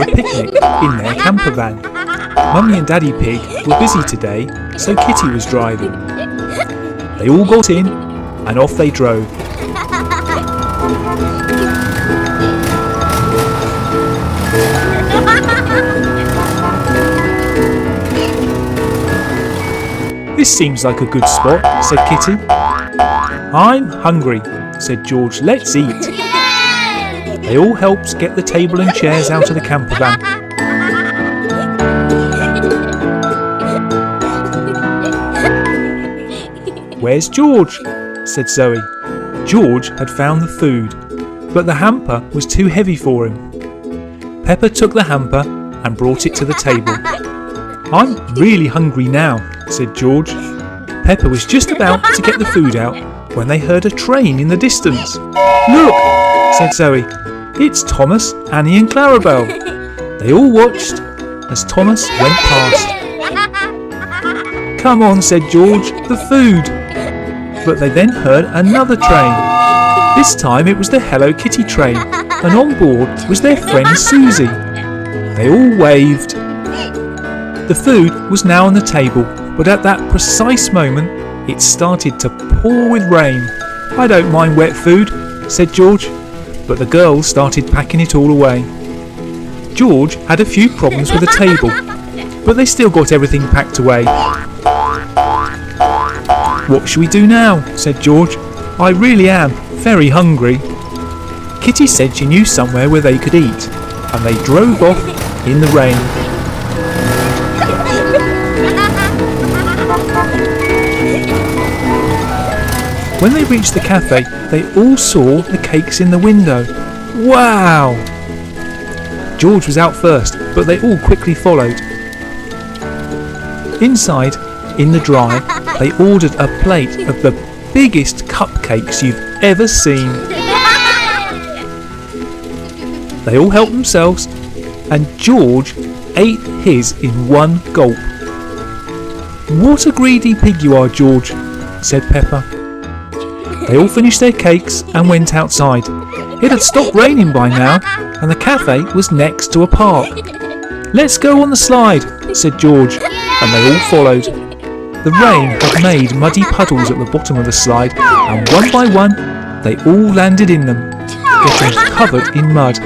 a picnic in their camper van. Mummy and Daddy Pig were busy today, so Kitty was driving. They all got in and off they drove. "This seems like a good spot," said Kitty. "I'm hungry," said George. "Let's eat." They all helped get the table and chairs out of the camper van. "Where's George?" said Zoe. George had found the food, but the hamper was too heavy for him. Peppa took the hamper and brought it to the table. "I'm really hungry now," said George. Peppa was just about to get the food out when they heard a train in the distance. "Look," said Zoe. "It's Thomas, Annie and Clarabelle." They all watched as Thomas went past. "Come on," said George, "the food." But they then heard another train. This time it was the Hello Kitty train, and on board was their friend Susie. They all waved. The food was now on the table, but at that precise moment it started to pour with rain. "I don't mind wet food," said George, but the girls started packing it all away. George had a few problems with the table, but they still got everything packed away. "What shall we do now?" said George. "I really am very hungry." Kitty said she knew somewhere where they could eat, and they drove off in the rain. When they reached the cafe, they all saw the cakes in the window. Wow! George was out first, but they all quickly followed. Inside, in the drive, they ordered a plate of the biggest cupcakes you've ever seen. They all helped themselves, and George ate his in one gulp. "What a greedy pig you are, George," said Peppa. They all finished their cakes and went outside. It had stopped raining by now, and the cafe was next to a park. "Let's go on the slide," said George, and they all followed. The rain had made muddy puddles at the bottom of the slide, and one by one they all landed in them, getting covered in mud.